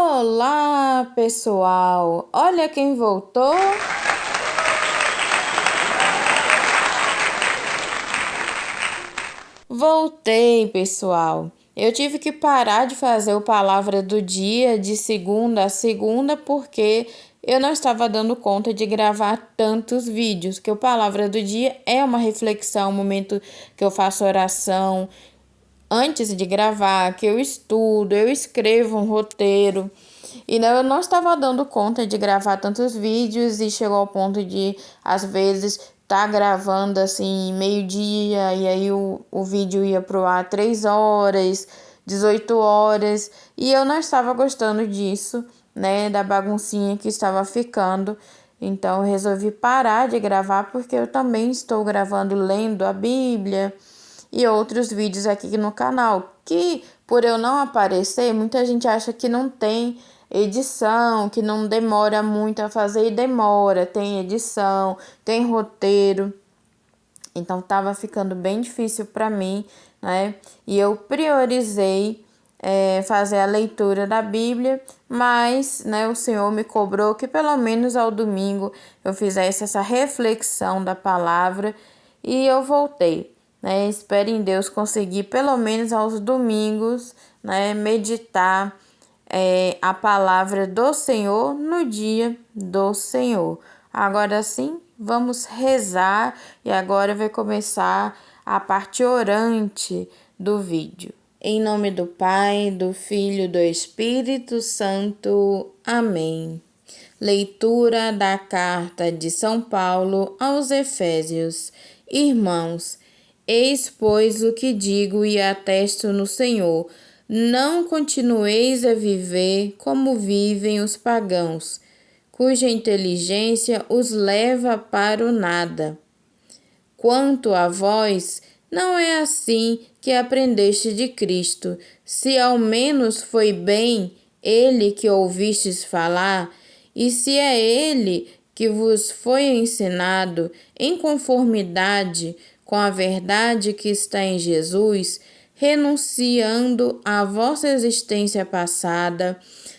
Olá, pessoal! Olha quem voltou! Voltei, pessoal! Eu tive que parar de fazer o Palavra do Dia de segunda a segunda porque eu não estava dando conta de gravar tantos vídeos, que o Palavra do Dia é uma reflexão, um momento que eu faço oração antes de gravar, que eu estudo, eu escrevo um roteiro. E eu não estava dando conta de gravar tantos vídeos e chegou ao ponto de, às vezes, tá gravando assim, meio-dia, e aí o vídeo ia pro ar 3 horas, 18 horas, e eu não estava gostando disso, né, da baguncinha que estava ficando. Então, eu resolvi parar de gravar porque eu também estou gravando lendo a Bíblia e outros vídeos aqui no canal, que por eu não aparecer, muita gente acha que não tem edição, que não demora muito a fazer, e demora, tem edição, tem roteiro. Então tava ficando bem difícil para mim, né? E eu priorizei fazer a leitura da Bíblia, mas, né, o Senhor me cobrou que pelo menos ao domingo eu fizesse essa reflexão da palavra e eu voltei. Né? Espero em Deus conseguir pelo menos aos domingos, né, meditar a palavra do Senhor no dia do Senhor. Agora sim, vamos rezar e agora vai começar a parte orante do vídeo. Em nome do Pai, do Filho e do Espírito Santo. Amém. Leitura da carta de São Paulo aos Efésios. Irmãos, eis, pois, o que digo e atesto no Senhor: não continueis a viver como vivem os pagãos, cuja inteligência os leva para o nada. Quanto a vós, não é assim que aprendeste de Cristo, se ao menos foi bem ele que ouvistes falar, e se é ele que vos foi ensinado em conformidade com a verdade que está em Jesus, renunciando à vossa existência passada,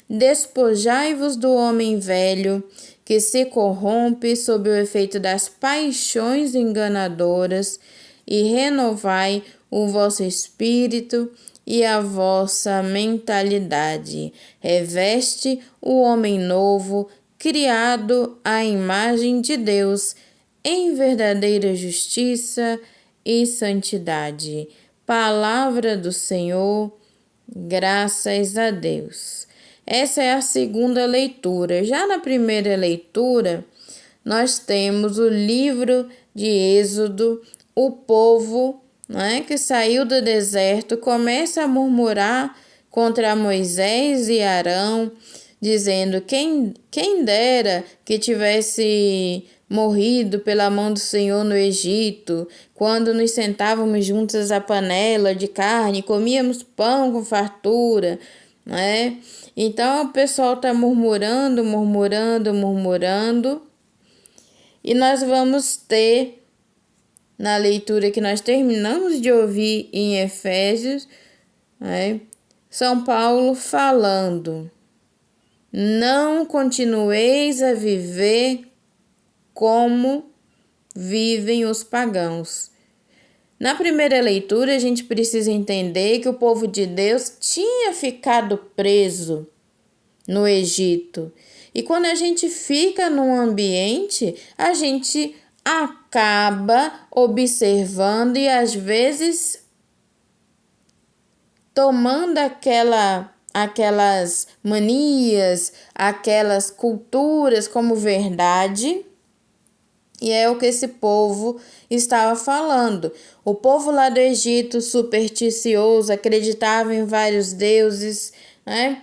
despojai-vos do homem velho, que se corrompe sob o efeito das paixões enganadoras, e renovai o vosso espírito e a vossa mentalidade. Reveste o homem novo, criado à imagem de Deus, em verdadeira justiça e santidade. Palavra do Senhor, graças a Deus. Essa é a segunda leitura. Já na primeira leitura, nós temos o livro de Êxodo, o povo, né, que saiu do deserto, começa a murmurar contra Moisés e Arão, dizendo: quem dera que tivesse morrido pela mão do Senhor no Egito, quando nos sentávamos juntos à panela de carne, comíamos pão com fartura, né? Então o pessoal está murmurando, e nós vamos ter, na leitura que nós terminamos de ouvir em Efésios, né, São Paulo falando: não continueis a viver como vivem os pagãos. Na primeira leitura, a gente precisa entender que o povo de Deus tinha ficado preso no Egito. E quando a gente fica num ambiente, a gente acaba observando e às vezes tomando aquelas manias, aquelas culturas como verdade. E é o que esse povo estava falando. O povo lá do Egito, supersticioso, acreditava em vários deuses, né?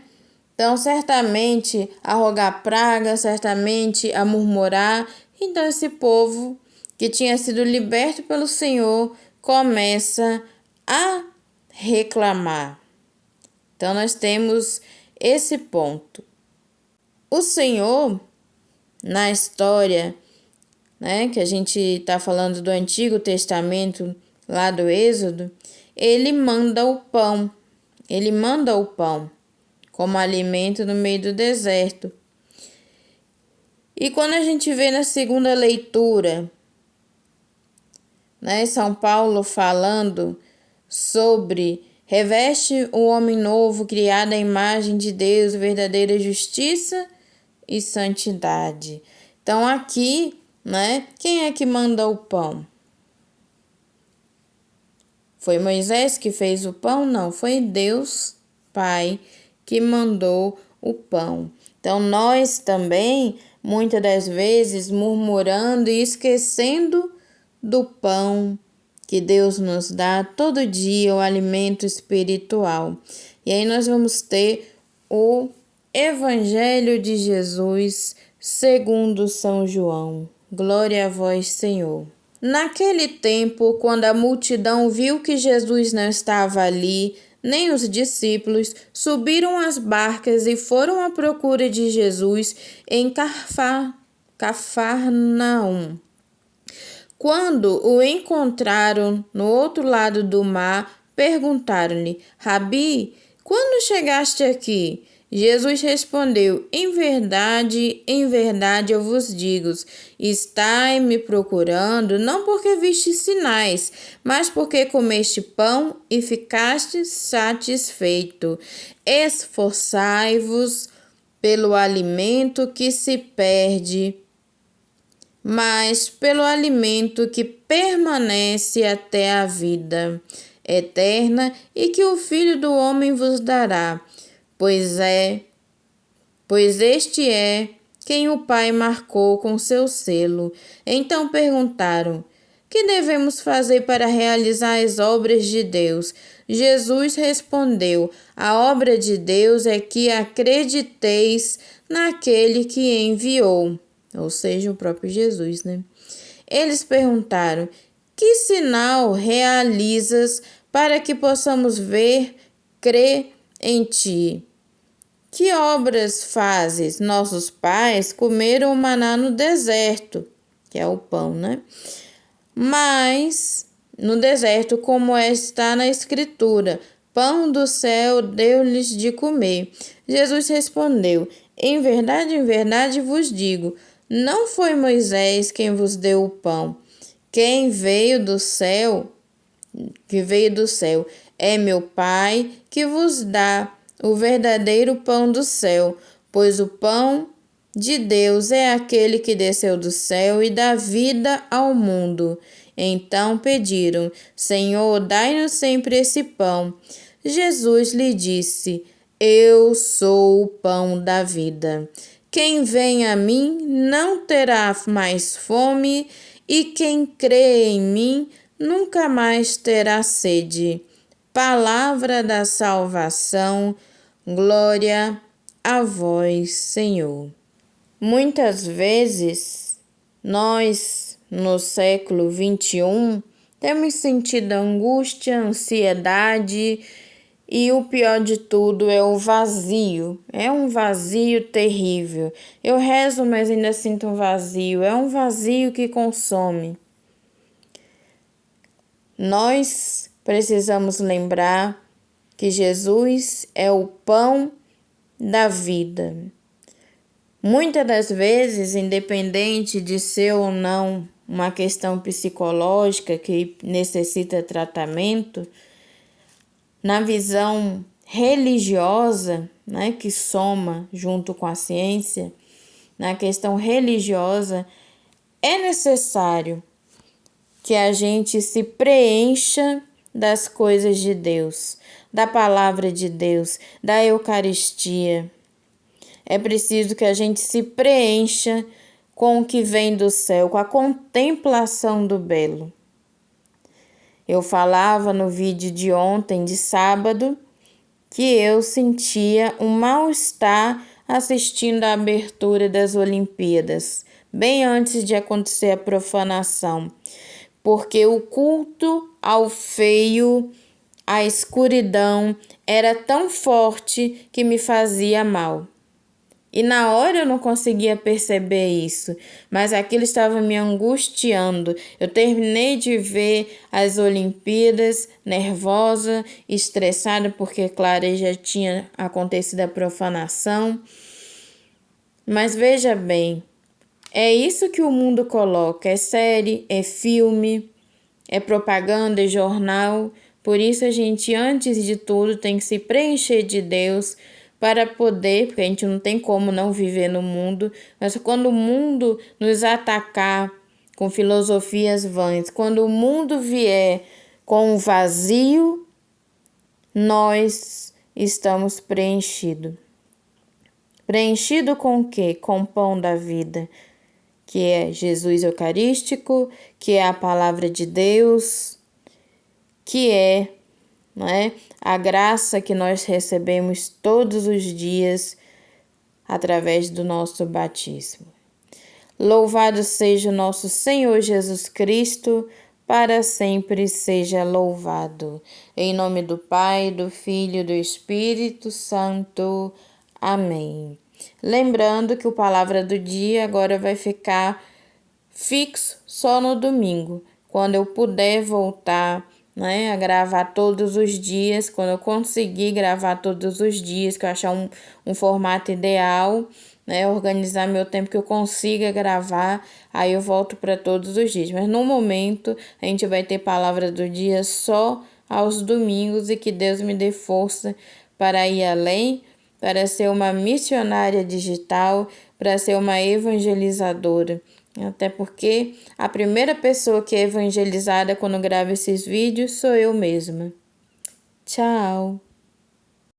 Então, certamente a rogar praga, certamente a murmurar. Então, esse povo que tinha sido liberto pelo Senhor começa a reclamar. Então, nós temos esse ponto. O Senhor, na história, né, que a gente está falando do Antigo Testamento, lá do Êxodo, ele manda o pão. como alimento no meio do deserto. E quando a gente vê na segunda leitura, né, São Paulo falando sobre reveste o homem novo, criado à imagem de Deus, verdadeira justiça e santidade. Então aqui, né, quem é que manda o pão? Foi Moisés que fez o pão? Não, foi Deus Pai que mandou o pão. Então nós também, muitas das vezes, murmurando e esquecendo do pão que Deus nos dá todo dia, o alimento espiritual. E aí nós vamos ter o Evangelho de Jesus segundo São João. Glória a vós, Senhor. Naquele tempo, quando a multidão viu que Jesus não estava ali, nem os discípulos, subiram às barcas e foram à procura de Jesus em Cafarnaum. Quando o encontraram no outro lado do mar, perguntaram-lhe: Rabi, quando chegaste aqui? Jesus respondeu: em verdade eu vos digo, estai me procurando, não porque viste sinais, mas porque comeste pão e ficaste satisfeito. Esforçai-vos pelo alimento que se perde, mas pelo alimento que permanece até a vida eterna e que o Filho do Homem vos dará. Pois este é quem o Pai marcou com seu selo. Então perguntaram: que devemos fazer para realizar as obras de Deus? Jesus respondeu: a obra de Deus é que acrediteis naquele que enviou. Ou seja, o próprio Jesus, né? Eles perguntaram: que sinal realizas para que possamos ver, crer em ti? Que obras fazes? Nossos pais comeram o maná no deserto, que é o pão, né? Mas no deserto, como está na Escritura, pão do céu deu-lhes de comer. Jesus respondeu: em verdade vos digo, não foi Moisés quem vos deu o pão. Quem veio do céu, é meu Pai que vos dá o verdadeiro pão do céu, pois o pão de Deus é aquele que desceu do céu e dá vida ao mundo. Então pediram: Senhor, dai-nos sempre esse pão. Jesus lhe disse: eu sou o pão da vida. Quem vem a mim não terá mais fome, e quem crê em mim nunca mais terá sede. Palavra da salvação, glória a vós, Senhor. Muitas vezes, nós, no século XXI, temos sentido angústia, ansiedade e o pior de tudo é o vazio. É um vazio terrível. Eu rezo, mas ainda sinto um vazio. É um vazio que consome. Nós precisamos lembrar que Jesus é o pão da vida. Muitas das vezes, independente de ser ou não uma questão psicológica que necessita tratamento, na visão religiosa, né, que soma junto com a ciência, na questão religiosa, é necessário que a gente se preencha das coisas de Deus, da palavra de Deus, da Eucaristia. É preciso que a gente se preencha com o que vem do céu, com a contemplação do belo. Eu falava no vídeo de ontem, de sábado, que eu sentia um mal-estar assistindo à abertura das Olimpíadas, bem antes de acontecer a profanação, porque o culto ao feio, à escuridão, era tão forte que me fazia mal. E na hora eu não conseguia perceber isso, mas aquilo estava me angustiando. Eu terminei de ver as Olimpíadas nervosa, estressada, porque, claro, já tinha acontecido a profanação. Mas veja bem, é isso que o mundo coloca: é série, é filme, é propaganda, é jornal. Por isso a gente, antes de tudo, tem que se preencher de Deus para poder, porque a gente não tem como não viver no mundo, mas quando o mundo nos atacar com filosofias vãs, quando o mundo vier com um vazio, nós estamos preenchidos. Preenchido com o quê? Com o pão da vida, que é Jesus Eucarístico, que é a palavra de Deus, que é, a graça que nós recebemos todos os dias através do nosso batismo. Louvado seja o nosso Senhor Jesus Cristo, para sempre seja louvado. Em nome do Pai, do Filho e do Espírito Santo. Amém. Lembrando que o Palavra do Dia agora vai ficar fixo só no domingo, quando eu puder voltar, a gravar todos os dias, quando eu conseguir gravar todos os dias, que eu achar um formato ideal, organizar meu tempo que eu consiga gravar, aí eu volto para todos os dias. Mas no momento a gente vai ter Palavra do Dia só aos domingos, e que Deus me dê força para ir além, para ser uma missionária digital, para ser uma evangelizadora. Até porque a primeira pessoa que é evangelizada quando grava esses vídeos sou eu mesma. Tchau!